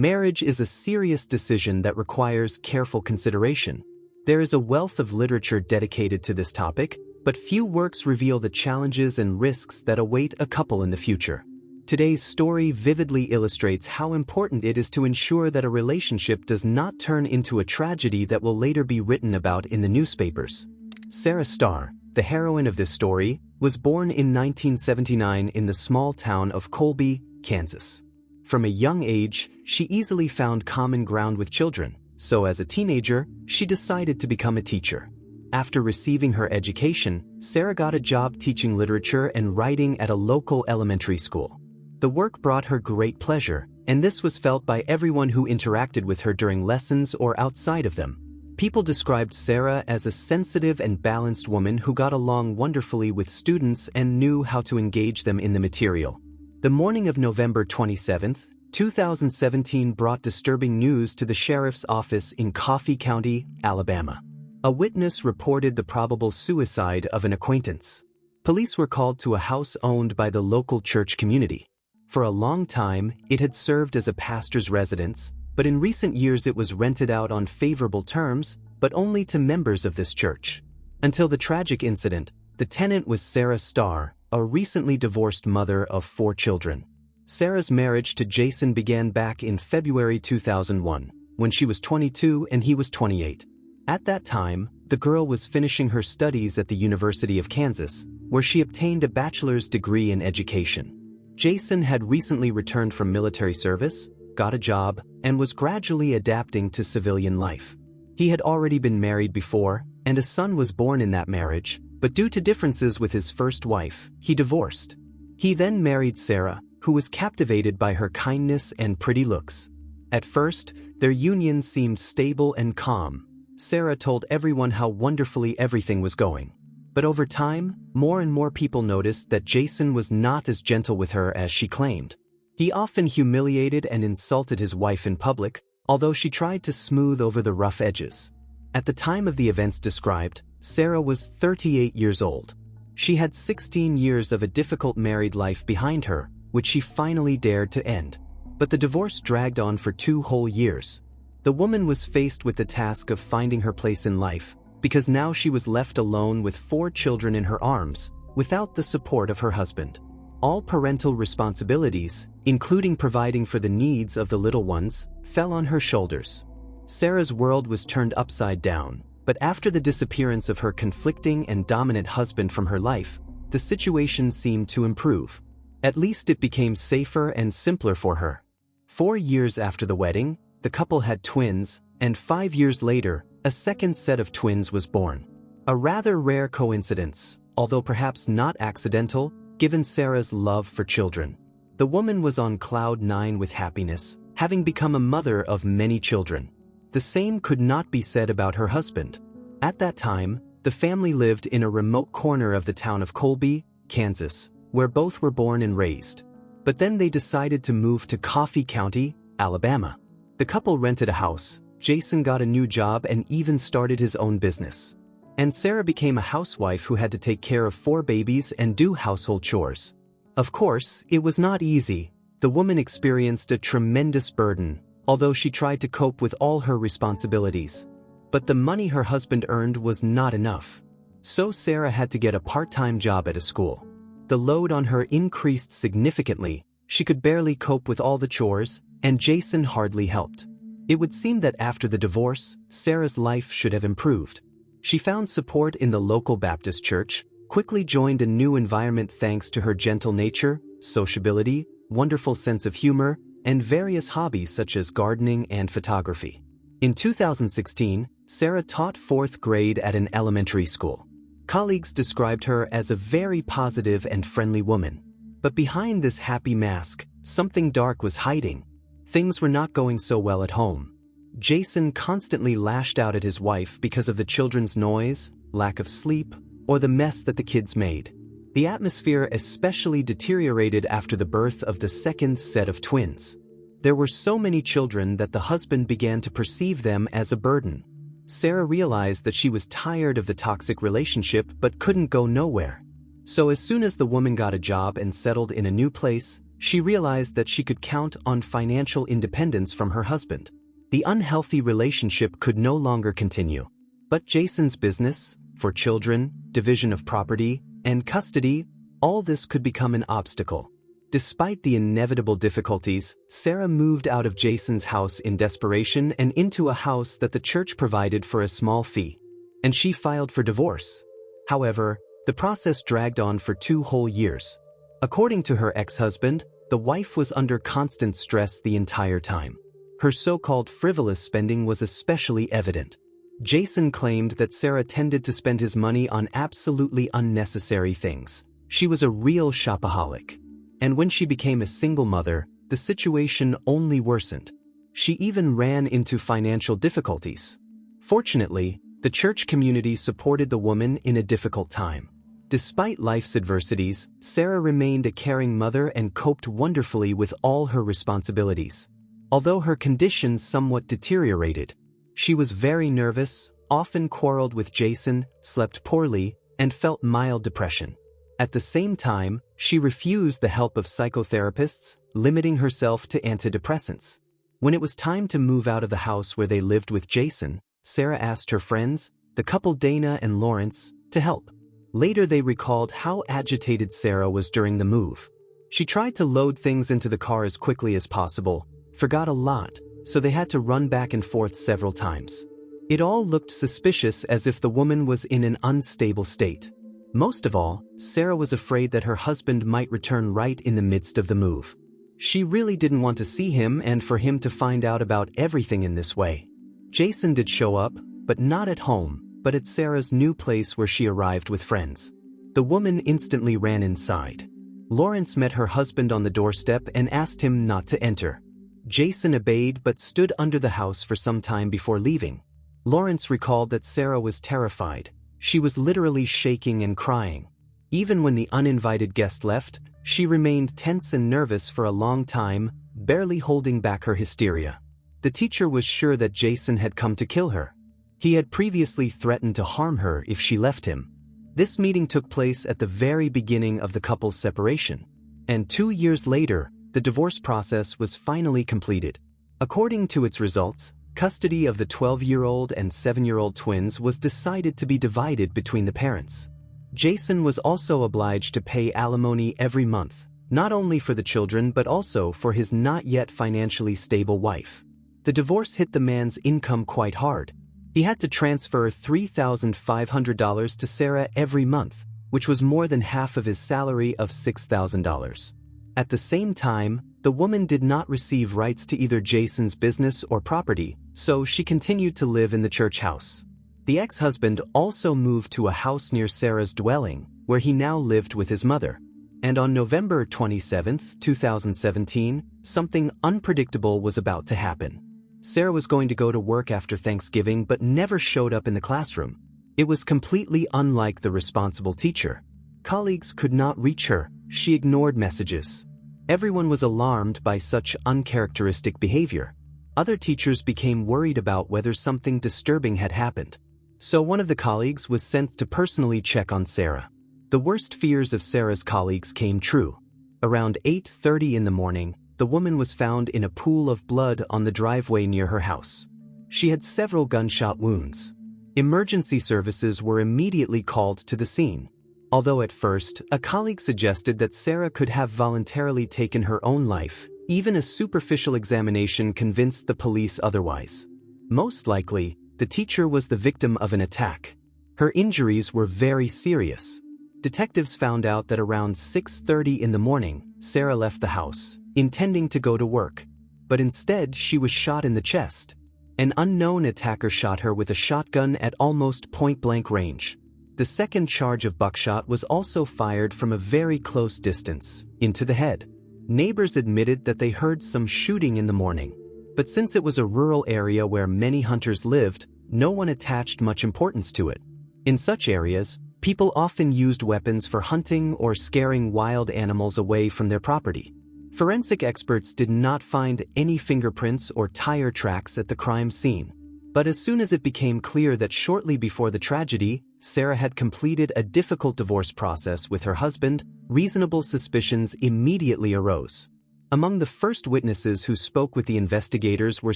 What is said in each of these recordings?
Marriage is a serious decision that requires careful consideration. There is a wealth of literature dedicated to this topic, but few works reveal the challenges and risks that await a couple in the future. Today's story vividly illustrates how important it is to ensure that a relationship does not turn into a tragedy that will later be written about in the newspapers. Sara Starr, the heroine of this story, was born in 1979 in the small town of Colby, Kansas. From a young age, she easily found common ground with children, so as a teenager, she decided to become a teacher. After receiving her education, Sara got a job teaching literature and writing at a local elementary school. The work brought her great pleasure, and this was felt by everyone who interacted with her during lessons or outside of them. People described Sara as a sensitive and balanced woman who got along wonderfully with students and knew how to engage them in the material. The morning of November 27, 2017 brought disturbing news to the sheriff's office in Coffee County, Alabama. A witness reported the probable suicide of an acquaintance. Police were called to a house owned by the local church community. For a long time, it had served as a pastor's residence, but in recent years it was rented out on favorable terms, but only to members of this church. Until the tragic incident, the tenant was Sara Starr, a recently divorced mother of 4 children. Sara's marriage to Jason began back in February 2001, when she was 22 and he was 28. At that time, the girl was finishing her studies at the University of Kansas, where she obtained a bachelor's degree in education. Jason had recently returned from military service, got a job, and was gradually adapting to civilian life. He had already been married before, and a son was born in that marriage, but due to differences with his first wife, he divorced. He then married Sara, who was captivated by her kindness and pretty looks. At first, their union seemed stable and calm. Sara told everyone how wonderfully everything was going. But over time, more and more people noticed that Jason was not as gentle with her as she claimed. He often humiliated and insulted his wife in public, although she tried to smooth over the rough edges. At the time of the events described, Sara was 38 years old. She had 16 years of a difficult married life behind her, which she finally dared to end. But the divorce dragged on for 2 whole years. The woman was faced with the task of finding her place in life, because now she was left alone with 4 children in her arms, without the support of her husband. All parental responsibilities, including providing for the needs of the little ones, fell on her shoulders. Sara's world was turned upside down, but after the disappearance of her conflicting and dominant husband from her life, the situation seemed to improve. At least it became safer and simpler for her. 4 years after the wedding, the couple had twins, and 5 years later, a second set of twins was born. A rather rare coincidence, although perhaps not accidental, given Sara's love for children. The woman was on cloud 9 with happiness, having become a mother of many children. The same could not be said about her husband. At that time, the family lived in a remote corner of the town of Colby, Kansas, where both were born and raised. But then they decided to move to Coffee County, Alabama. The couple rented a house, Jason got a new job and even started his own business. And Sara became a housewife who had to take care of 4 babies and do household chores. Of course, it was not easy. The woman experienced a tremendous burden, although she tried to cope with all her responsibilities. But the money her husband earned was not enough. So Sara had to get a part-time job at a school. The load on her increased significantly. She could barely cope with all the chores, and Jason hardly helped. It would seem that after the divorce, Sara's life should have improved. She found support in the local Baptist church, quickly joined a new environment thanks to her gentle nature, sociability, wonderful sense of humor, and various hobbies such as gardening and photography. In 2016, Sara taught 4th grade at an elementary school. Colleagues described her as a very positive and friendly woman. But behind this happy mask, something dark was hiding. Things were not going so well at home. Jason constantly lashed out at his wife because of the children's noise, lack of sleep, or the mess that the kids made. The atmosphere especially deteriorated after the birth of the second set of twins. There were so many children that the husband began to perceive them as a burden. Sara realized that she was tired of the toxic relationship but couldn't go nowhere. So as soon as the woman got a job and settled in a new place, She realized that she could count on financial independence from her husband. The unhealthy relationship could no longer continue. But Jason's business, for children, division of property, and custody, all this could become an obstacle. Despite the inevitable difficulties, Sara moved out of Jason's house in desperation and into a house that the church provided for a small fee. And she filed for divorce. However, the process dragged on for 2 whole years. According to her ex-husband, the wife was under constant stress the entire time. Her so-called frivolous spending was especially evident. Jason claimed that Sara tended to spend his money on absolutely unnecessary things. She was a real shopaholic. And when she became a single mother, the situation only worsened. She even ran into financial difficulties. Fortunately, the church community supported the woman in a difficult time. Despite life's adversities, Sara remained a caring mother and coped wonderfully with all her responsibilities. Although her condition somewhat deteriorated, she was very nervous, often quarreled with Jason, slept poorly, and felt mild depression. At the same time, she refused the help of psychotherapists, limiting herself to antidepressants. When it was time to move out of the house where they lived with Jason, Sara asked her friends, the couple Dana and Lawrence, to help. Later they recalled how agitated Sara was during the move. She tried to load things into the car as quickly as possible, forgot a lot, so they had to run back and forth several times. It all looked suspicious, as if the woman was in an unstable state. Most of all, Sara was afraid that her husband might return right in the midst of the move. She really didn't want to see him and for him to find out about everything in this way. Jason did show up, but not at home, but at Sara's new place where she arrived with friends. The woman instantly ran inside. Lawrence met her husband on the doorstep and asked him not to enter. Jason obeyed but stood under the house for some time before leaving. Lawrence recalled that Sara was terrified. She was literally shaking and crying. Even when the uninvited guest left, she remained tense and nervous for a long time, barely holding back her hysteria. The teacher was sure that Jason had come to kill her. He had previously threatened to harm her if she left him. This meeting took place at the very beginning of the couple's separation. And 2 years later, the divorce process was finally completed. According to its results, custody of the 12-year-old and 7-year-old twins was decided to be divided between the parents. Jason was also obliged to pay alimony every month, not only for the children but also for his not yet financially stable wife. The divorce hit the man's income quite hard. He had to transfer $3,500 to Sara every month, which was more than half of his salary of $6,000. At the same time, the woman did not receive rights to either Jason's business or property, so she continued to live in the church house. The ex-husband also moved to a house near Sara's dwelling, where he now lived with his mother. And on November 27, 2017, something unpredictable was about to happen. Sara was going to go to work after Thanksgiving but never showed up in the classroom. It was completely unlike the responsible teacher. Colleagues could not reach her. She ignored messages. Everyone was alarmed by such uncharacteristic behavior. Other teachers became worried about whether something disturbing had happened. So one of the colleagues was sent to personally check on Sara. The worst fears of Sara's colleagues came true. Around 8:30 in the morning, the woman was found in a pool of blood on the driveway near her house. She had several gunshot wounds. Emergency services were immediately called to the scene. Although at first, a colleague suggested that Sara could have voluntarily taken her own life, even a superficial examination convinced the police otherwise. Most likely, the teacher was the victim of an attack. Her injuries were very serious. Detectives found out that around 6:30 in the morning, Sara left the house, intending to go to work. But instead, she was shot in the chest. An unknown attacker shot her with a shotgun at almost point-blank range. The second charge of buckshot was also fired from a very close distance, into the head. Neighbors admitted that they heard some shooting in the morning. But since it was a rural area where many hunters lived, no one attached much importance to it. In such areas, people often used weapons for hunting or scaring wild animals away from their property. Forensic experts did not find any fingerprints or tire tracks at the crime scene. But as soon as it became clear that shortly before the tragedy, Sara had completed a difficult divorce process with her husband, reasonable suspicions immediately arose. Among the first witnesses who spoke with the investigators were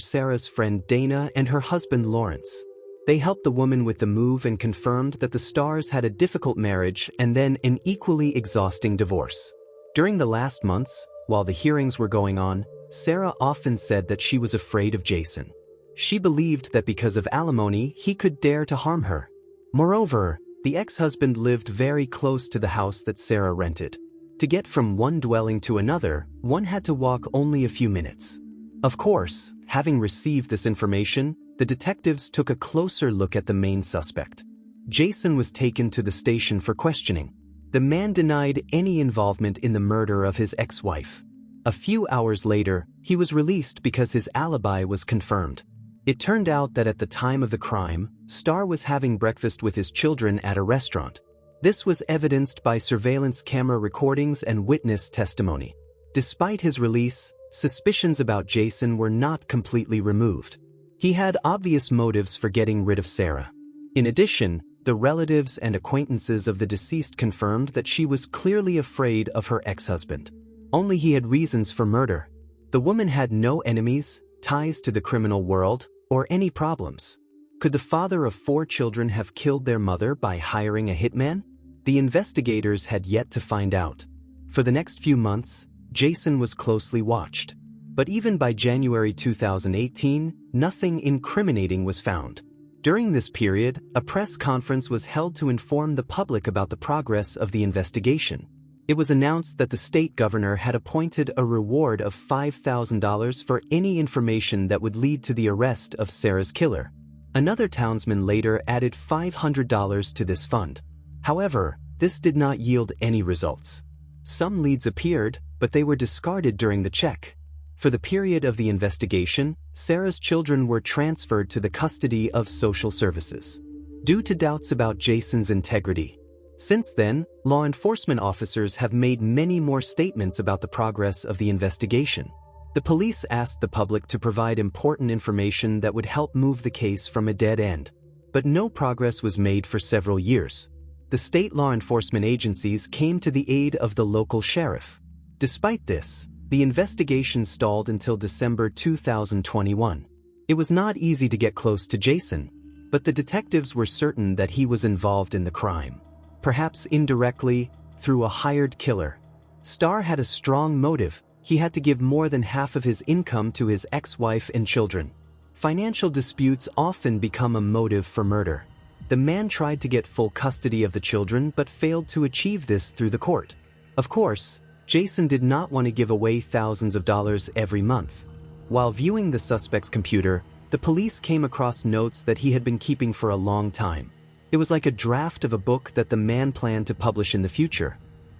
Sarah's friend Dana and her husband Lawrence. They helped the woman with the move and confirmed that the Starrs had a difficult marriage and then an equally exhausting divorce. During the last months, while the hearings were going on, Sara often said that she was afraid of Jason. She believed that because of alimony, he could dare to harm her. Moreover, the ex-husband lived very close to the house that Sara rented. To get from one dwelling to another, one had to walk only a few minutes. Of course, having received this information, the detectives took a closer look at the main suspect. Jason was taken to the station for questioning. The man denied any involvement in the murder of his ex-wife. A few hours later, he was released because his alibi was confirmed. It turned out that at the time of the crime, Starr was having breakfast with his children at a restaurant. This was evidenced by surveillance camera recordings and witness testimony. Despite his release, suspicions about Jason were not completely removed. He had obvious motives for getting rid of Sara. In addition, the relatives and acquaintances of the deceased confirmed that she was clearly afraid of her ex-husband. Only he had reasons for murder. The woman had no enemies, ties to the criminal world, or any problems. Could the father of 4 children have killed their mother by hiring a hitman? The investigators had yet to find out. For the next few months, Jason was closely watched. But even by January 2018, nothing incriminating was found. During this period, a press conference was held to inform the public about the progress of the investigation. It was announced that the state governor had appointed a reward of $5,000 for any information that would lead to the arrest of Sara's killer. Another townsman later added $500 to this fund. However, this did not yield any results. Some leads appeared, but they were discarded during the check. For the period of the investigation, Sara's children were transferred to the custody of social services, due to doubts about Jason's integrity. Since then, law enforcement officers have made many more statements about the progress of the investigation. The police asked the public to provide important information that would help move the case from a dead end. But no progress was made for several years. The state law enforcement agencies came to the aid of the local sheriff. Despite this, the investigation stalled until December 2021. It was not easy to get close to Jason, but the detectives were certain that he was involved in the crime. Perhaps indirectly, through a hired killer. Starr had a strong motive. He had to give more than half of his income to his ex-wife and children. Financial disputes often become a motive for murder. The man tried to get full custody of the children but failed to achieve this through the court. Of course, Jason did not want to give away thousands of dollars every month. While viewing the suspect's computer, the police came across notes that he had been keeping for a long time. It was like a draft of a book that the man planned to publish in the future.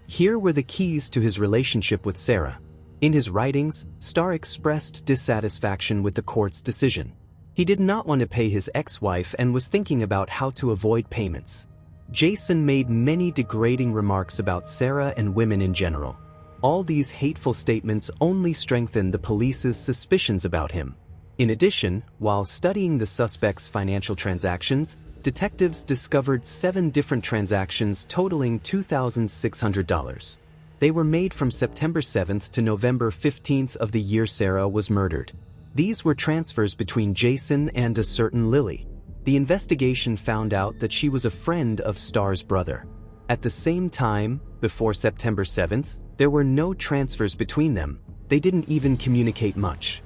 Here were the keys to his relationship with Sara. In his writings, Starr expressed dissatisfaction with the court's decision. He did not want to pay his ex-wife and was thinking about how to avoid payments. Jason made many degrading remarks about Sara and women in general. All these hateful statements only strengthened the police's suspicions about him. In addition, while studying the suspect's financial transactions, detectives discovered 7 different transactions totaling $2,600. They were made from September 7th to November 15th of the year Sara was murdered. These were transfers between Jason and a certain Lily. The investigation found out that she was a friend of Starr's brother. At the same time, before September 7th, there were no transfers between them. They didn't even communicate much.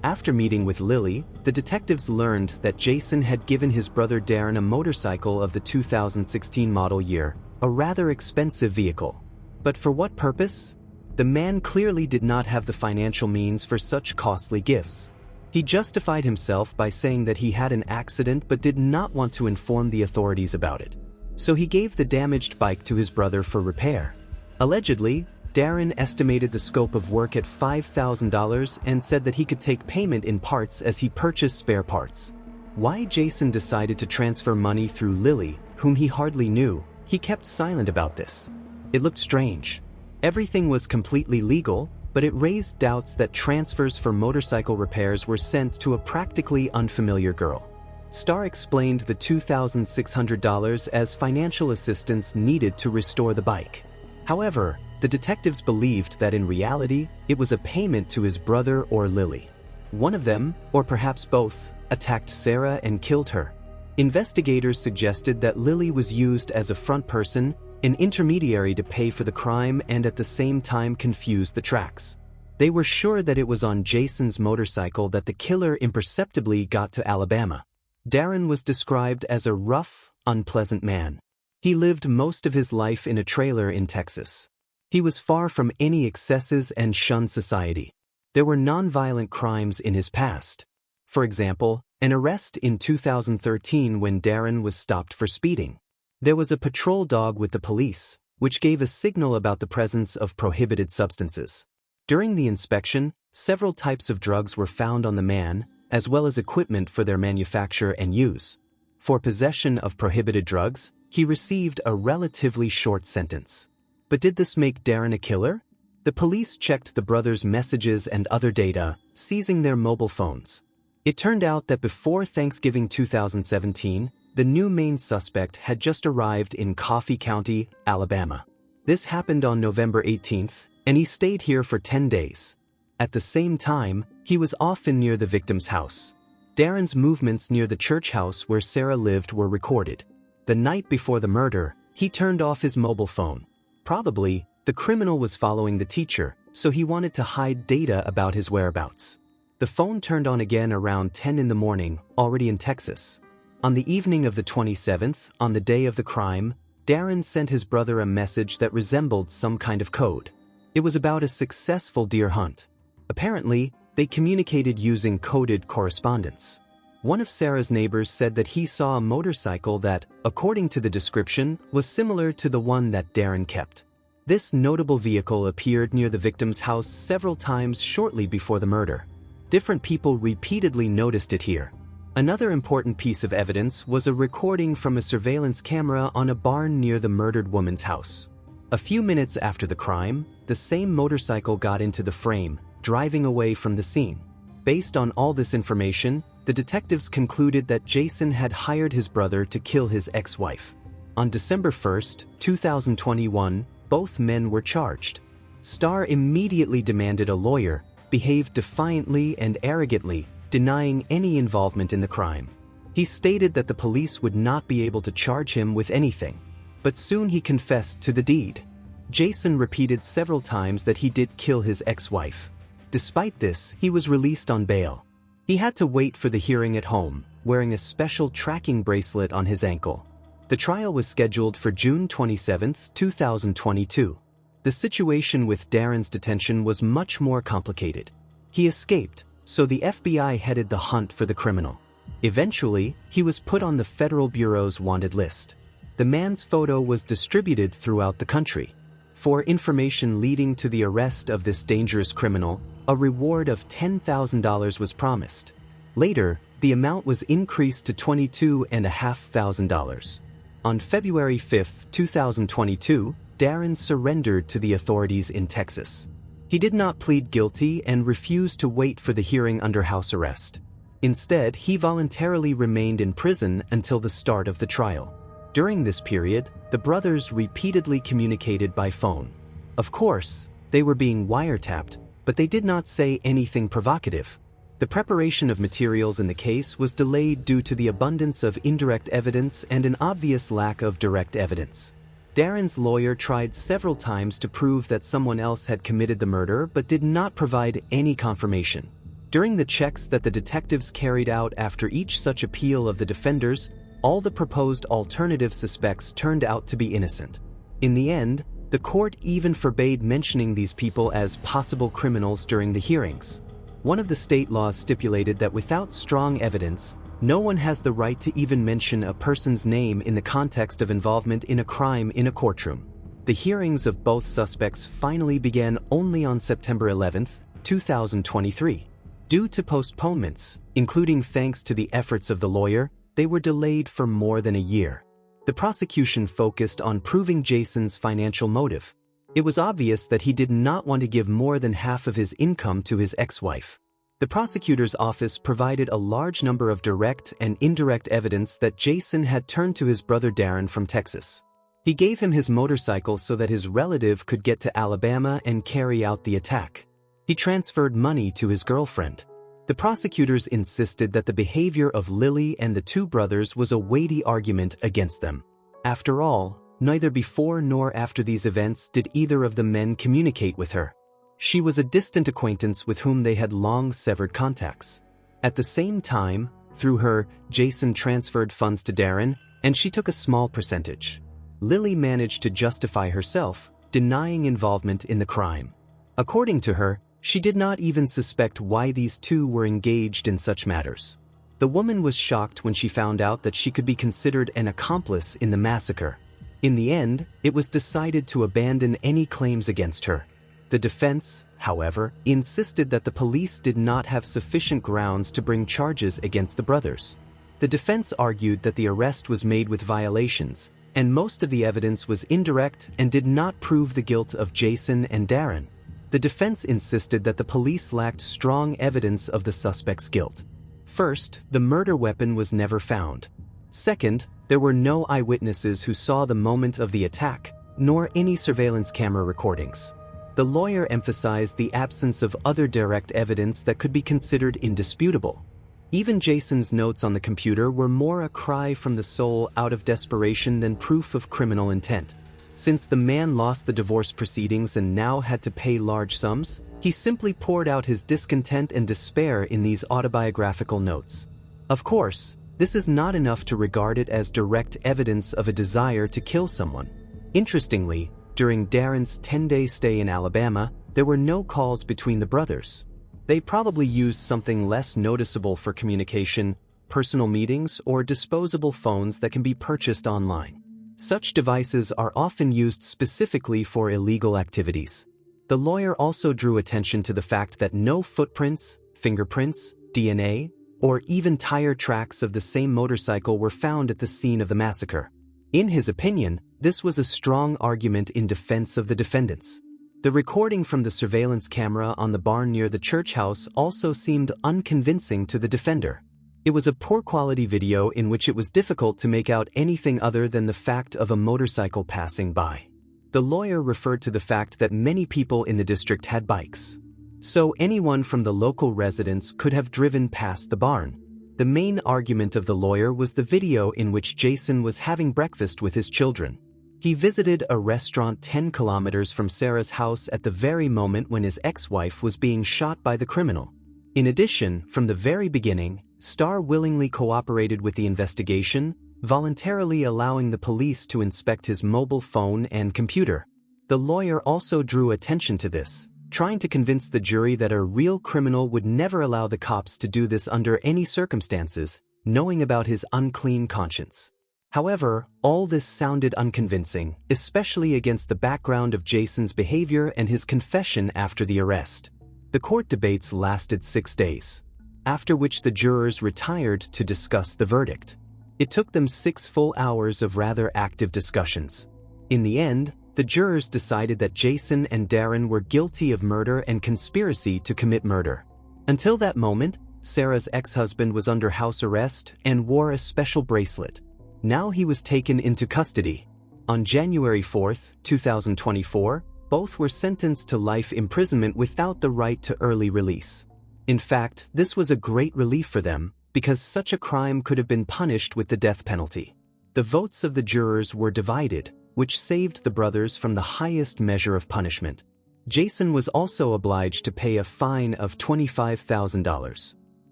After meeting with Lily, the detectives learned that Jason had given his brother Darren a motorcycle of the 2016 model year, a rather expensive vehicle. But for what purpose? The man clearly did not have the financial means for such costly gifts. He justified himself by saying that he had an accident but did not want to inform the authorities about it. So he gave the damaged bike to his brother for repair. Allegedly, Darren estimated the scope of work at $5,000 and said that he could take payment in parts as he purchased spare parts. Why Jason decided to transfer money through Lily, whom he hardly knew, he kept silent about this. It looked strange. Everything was completely legal, but it raised doubts that transfers for motorcycle repairs were sent to a practically unfamiliar girl. Starr explained the $2,600 as financial assistance needed to restore the bike. However, The detectives believed that in reality, it was a payment to his brother or Lily. One of them, or perhaps both, attacked Sara and killed her. Investigators suggested that Lily was used as a front person, an intermediary to pay for the crime and at the same time confuse the tracks. They were sure that it was on Jason's motorcycle that the killer imperceptibly got to Alabama. Darren was described as a rough, unpleasant man. He lived most of his life in a trailer in Texas. He was far from any excesses and shunned society. There were nonviolent crimes in his past. For example, an arrest in 2013 when Darren was stopped for speeding. There was a patrol dog with the police, which gave a signal about the presence of prohibited substances. During the inspection, several types of drugs were found on the man, as well as equipment for their manufacture and use. For possession of prohibited drugs, he received a relatively short sentence. But did this make Darren a killer? The police checked the brothers' messages and other data, seizing their mobile phones. It turned out that before Thanksgiving 2017, the new main suspect had just arrived in Coffee County, Alabama. This happened on November 18th, and he stayed here for 10 days. At the same time, he was often near the victim's house. Darren's movements near the church house where Sara lived were recorded. The night before the murder, he turned off his mobile phone. Probably, the criminal was following the teacher, so he wanted to hide data about his whereabouts. The phone turned on again around 10 in the morning, already in Texas. On the evening of the 27th, on the day of the crime, Darren sent his brother a message that resembled some kind of code. It was about a successful deer hunt. Apparently, they communicated using coded correspondence. One of Sara's neighbors said that he saw a motorcycle that, according to the description, was similar to the one that Darren kept. This notable vehicle appeared near the victim's house several times shortly before the murder. Different people repeatedly noticed it here. Another important piece of evidence was a recording from a surveillance camera on a barn near the murdered woman's house. A few minutes after the crime, the same motorcycle got into the frame, driving away from the scene. Based on all this information, the detectives concluded that Jason had hired his brother to kill his ex-wife. On December 1, 2021, both men were charged. Starr immediately demanded a lawyer, behaved defiantly and arrogantly, denying any involvement in the crime. He stated that the police would not be able to charge him with anything. But soon he confessed to the deed. Jason repeated several times that he did kill his ex-wife. Despite this, he was released on bail. He had to wait for the hearing at home, wearing a special tracking bracelet on his ankle. The trial was scheduled for June 27, 2022. The situation with Darren's detention was much more complicated. He escaped, so the FBI headed the hunt for the criminal. Eventually, he was put on the Federal Bureau's wanted list. The man's photo was distributed throughout the country. For information leading to the arrest of this dangerous criminal, a reward of $10,000 was promised. Later, the amount was increased to $22,500. On February 5, 2022, Darren surrendered to the authorities in Texas. He did not plead guilty and refused to wait for the hearing under house arrest. Instead, he voluntarily remained in prison until the start of the trial. During this period, the brothers repeatedly communicated by phone. Of course, they were being wiretapped, but they did not say anything provocative. The preparation of materials in the case was delayed due to the abundance of indirect evidence and an obvious lack of direct evidence. Darren's lawyer tried several times to prove that someone else had committed the murder but did not provide any confirmation. During the checks that the detectives carried out after each such appeal of the defenders, all the proposed alternative suspects turned out to be innocent. In the end, the court even forbade mentioning these people as possible criminals during the hearings. One of the state laws stipulated that without strong evidence, no one has the right to even mention a person's name in the context of involvement in a crime in a courtroom. The hearings of both suspects finally began only on September 11, 2023. Due to postponements, including thanks to the efforts of the lawyer, they were delayed for more than a year. The prosecution focused on proving Jason's financial motive. It was obvious that he did not want to give more than half of his income to his ex-wife. The prosecutor's office provided a large number of direct and indirect evidence that Jason had turned to his brother Darren from Texas. He He gave him his motorcycle so that his relative could get to Alabama and carry out the attack. He transferred money to his girlfriend. The prosecutors insisted that the behavior of Lily and the two brothers was a weighty argument against them. After all, neither before nor after these events did either of the men communicate with her. She was a distant acquaintance with whom they had long severed contacts. At the same time, through her, Jason transferred funds to Darren, and she took a small percentage. Lily managed to justify herself, denying involvement in the crime. According to her, she did not even suspect why these two were engaged in such matters. The woman was shocked when she found out that she could be considered an accomplice in the massacre. In the end, it was decided to abandon any claims against her. The defense, however, insisted that the police did not have sufficient grounds to bring charges against the brothers. The defense argued that the arrest was made with violations, and most of the evidence was indirect and did not prove the guilt of Jason and Darren. The defense insisted that the police lacked strong evidence of the suspect's guilt. First, the murder weapon was never found. Second, there were no eyewitnesses who saw the moment of the attack, nor any surveillance camera recordings. The lawyer emphasized the absence of other direct evidence that could be considered indisputable. Even Jason's notes on the computer were more a cry from the soul out of desperation than proof of criminal intent. Since the man lost the divorce proceedings and now had to pay large sums, he simply poured out his discontent and despair in these autobiographical notes. Of course, this is not enough to regard it as direct evidence of a desire to kill someone. Interestingly, during Darren's 10-day stay in Alabama, there were no calls between the brothers. They probably used something less noticeable for communication, personal meetings, or disposable phones that can be purchased online. Such devices are often used specifically for illegal activities. The lawyer also drew attention to the fact that no footprints, fingerprints, DNA, or even tire tracks of the same motorcycle were found at the scene of the massacre. In his opinion, this was a strong argument in defense of the defendants. The recording from the surveillance camera on the barn near the church house also seemed unconvincing to the defender. It was a poor-quality video in which it was difficult to make out anything other than the fact of a motorcycle passing by. The lawyer referred to the fact that many people in the district had bikes. So anyone from the local residents could have driven past the barn. The main argument of the lawyer was the video in which Jason was having breakfast with his children. He visited a restaurant 10 kilometers from Sarah's house at the very moment when his ex-wife was being shot by the criminal. In addition, from the very beginning, Starr willingly cooperated with the investigation, voluntarily allowing the police to inspect his mobile phone and computer. The lawyer also drew attention to this, trying to convince the jury that a real criminal would never allow the cops to do this under any circumstances, knowing about his unclean conscience. However, all this sounded unconvincing, especially against the background of Jason's behavior and his confession after the arrest. The court debates lasted 6 days, after which the jurors retired to discuss the verdict. It took them 6 full hours of rather active discussions. In the end, the jurors decided that Jason and Darren were guilty of murder and conspiracy to commit murder. Until that moment, Sarah's ex-husband was under house arrest and wore a special bracelet. Now he was taken into custody. On January 4, 2024, both were sentenced to life imprisonment without the right to early release. In fact, this was a great relief for them, because such a crime could have been punished with the death penalty. The votes of the jurors were divided, which saved the brothers from the highest measure of punishment. Jason was also obliged to pay a fine of $25,000.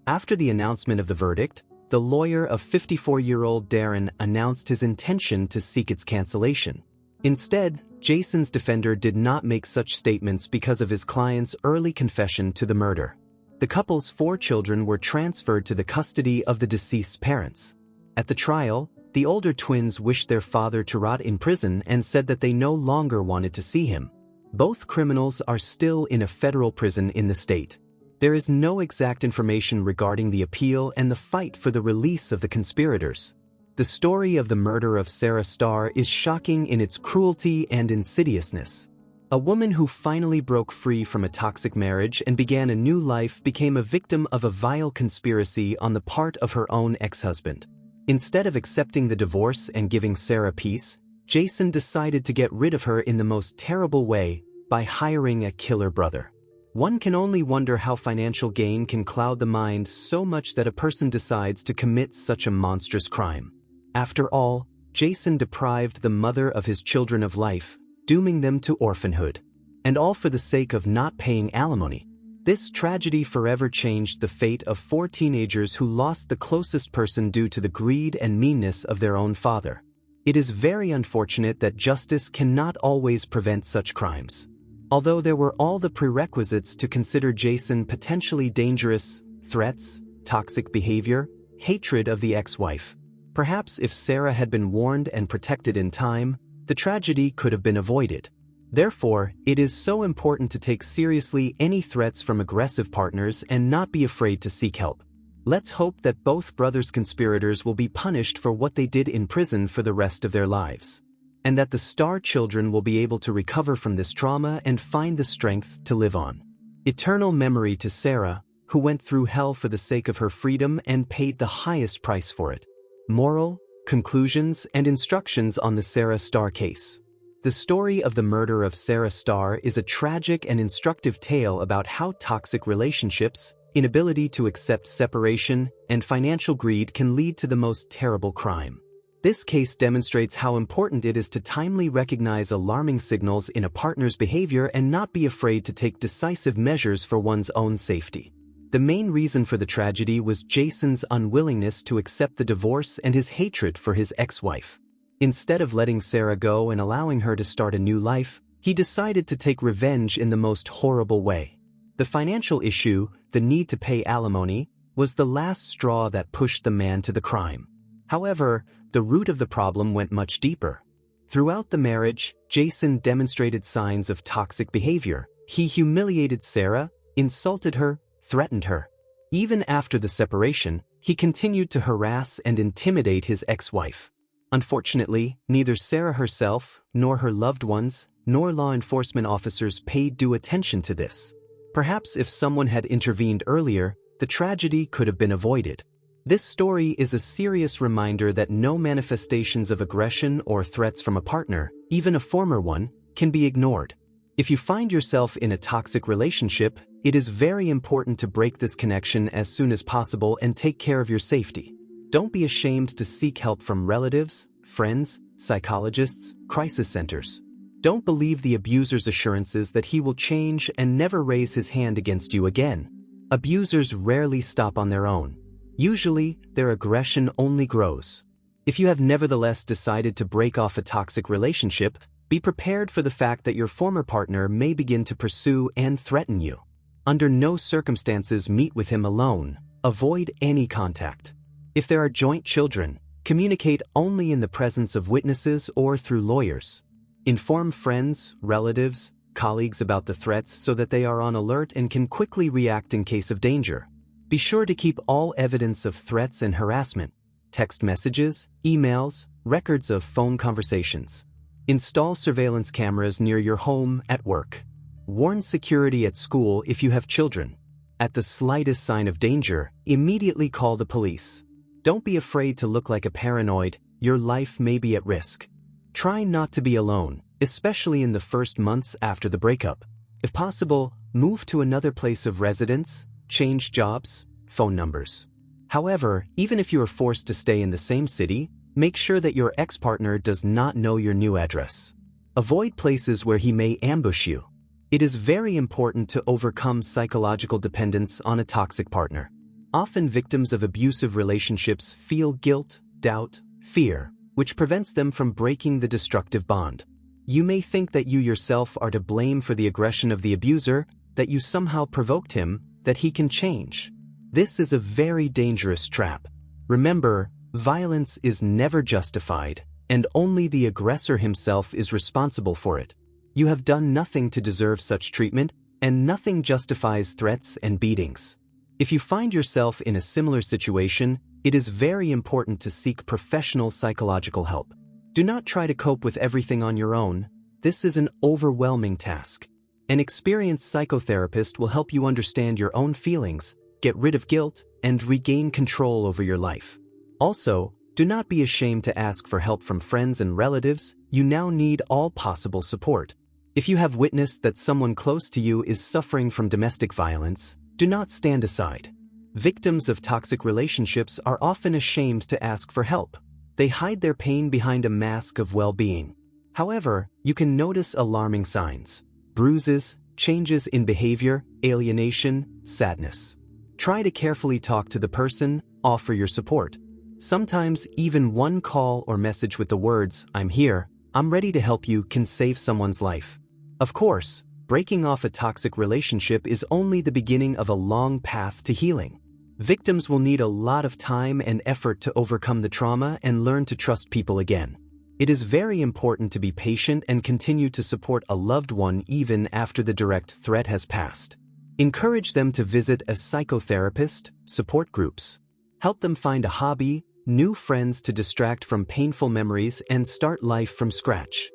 After the announcement of the verdict, the lawyer of 54-year-old Darren announced his intention to seek its cancellation. Instead, Jason's defender did not make such statements because of his client's early confession to the murder. The couple's 4 children were transferred to the custody of the deceased's parents. At the trial, the older twins wished their father to rot in prison and said that they no longer wanted to see him. Both criminals are still in a federal prison in the state. There is no exact information regarding the appeal and the fight for the release of the conspirators. The story of the murder of Sara Starr is shocking in its cruelty and insidiousness. A woman who finally broke free from a toxic marriage and began a new life became a victim of a vile conspiracy on the part of her own ex-husband. Instead of accepting the divorce and giving Sara peace, Jason decided to get rid of her in the most terrible way, by hiring a killer brother. One can only wonder how financial gain can cloud the mind so much that a person decides to commit such a monstrous crime. After all, Jason deprived the mother of his children of life, dooming them to orphanhood. And all for the sake of not paying alimony. This tragedy forever changed the fate of 4 teenagers who lost the closest person due to the greed and meanness of their own father. It is very unfortunate that justice cannot always prevent such crimes. Although there were all the prerequisites to consider Jason potentially dangerous, threats, toxic behavior, hatred of the ex-wife. Perhaps if Sara had been warned and protected in time, the tragedy could have been avoided. Therefore, it is so important to take seriously any threats from aggressive partners and not be afraid to seek help. Let's hope that both brothers' conspirators will be punished for what they did in prison for the rest of their lives. And that the Starr children will be able to recover from this trauma and find the strength to live on. Eternal memory to Sara, who went through hell for the sake of her freedom and paid the highest price for it. Moral, conclusions, and instructions on the Sara Starr case. The story of the murder of Sara Starr is a tragic and instructive tale about how toxic relationships, inability to accept separation, and financial greed can lead to the most terrible crime. This case demonstrates how important it is to timely recognize alarming signals in a partner's behavior and not be afraid to take decisive measures for one's own safety. The main reason for the tragedy was Jason's unwillingness to accept the divorce and his hatred for his ex-wife. Instead of letting Sara go and allowing her to start a new life, he decided to take revenge in the most horrible way. The financial issue, the need to pay alimony, was the last straw that pushed the man to the crime. However, the root of the problem went much deeper. Throughout the marriage, Jason demonstrated signs of toxic behavior. He humiliated Sara, insulted her, threatened her. Even after the separation, he continued to harass and intimidate his ex-wife. Unfortunately, neither Sara herself, nor her loved ones, nor law enforcement officers paid due attention to this. Perhaps if someone had intervened earlier, the tragedy could have been avoided. This story is a serious reminder that no manifestations of aggression or threats from a partner, even a former one, can be ignored. If you find yourself in a toxic relationship, it is very important to break this connection as soon as possible and take care of your safety. Don't be ashamed to seek help from relatives, friends, psychologists, crisis centers. Don't believe the abuser's assurances that he will change and never raise his hand against you again. Abusers rarely stop on their own. Usually, their aggression only grows. If you have nevertheless decided to break off a toxic relationship, be prepared for the fact that your former partner may begin to pursue and threaten you. Under no circumstances meet with him alone. Avoid any contact. If there are joint children, communicate only in the presence of witnesses or through lawyers. Inform friends, relatives, colleagues about the threats so that they are on alert and can quickly react in case of danger. Be sure to keep all evidence of threats and harassment, text messages, emails, records of phone conversations. Install surveillance cameras near your home, at work. Warn security at school if you have children. At the slightest sign of danger, immediately call the police. Don't be afraid to look like a paranoid, your life may be at risk. Try not to be alone, especially in the first months after the breakup. If possible, move to another place of residence, change jobs, phone numbers. However, even if you are forced to stay in the same city, make sure that your ex-partner does not know your new address. Avoid places where he may ambush you. It is very important to overcome psychological dependence on a toxic partner. Often victims of abusive relationships feel guilt, doubt, fear, which prevents them from breaking the destructive bond. You may think that you yourself are to blame for the aggression of the abuser, that you somehow provoked him, that he can change. This is a very dangerous trap. Remember, violence is never justified, and only the aggressor himself is responsible for it. You have done nothing to deserve such treatment, and nothing justifies threats and beatings. If you find yourself in a similar situation, it is very important to seek professional psychological help. Do not try to cope with everything on your own. This is an overwhelming task. An experienced psychotherapist will help you understand your own feelings, get rid of guilt, and regain control over your life. Also, do not be ashamed to ask for help from friends and relatives, you now need all possible support. If you have witnessed that someone close to you is suffering from domestic violence, do not stand aside. Victims of toxic relationships are often ashamed to ask for help. They hide their pain behind a mask of well-being. However, you can notice alarming signs: bruises, changes in behavior, alienation, sadness. Try to carefully talk to the person, offer your support. Sometimes even one call or message with the words, "I'm here, I'm ready to help you," can save someone's life. Of course, breaking off a toxic relationship is only the beginning of a long path to healing. Victims will need a lot of time and effort to overcome the trauma and learn to trust people again. It is very important to be patient and continue to support a loved one even after the direct threat has passed. Encourage them to visit a psychotherapist, support groups. Help them find a hobby, new friends to distract from painful memories and start life from scratch.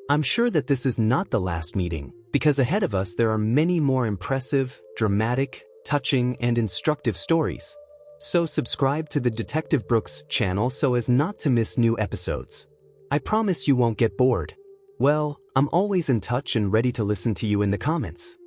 I'm sure that this is not the last meeting, because ahead of us there are many more impressive, dramatic, touching, and instructive stories. So subscribe to the Detective Brooks channel so as not to miss new episodes. I promise you won't get bored. Well, I'm always in touch and ready to listen to you in the comments.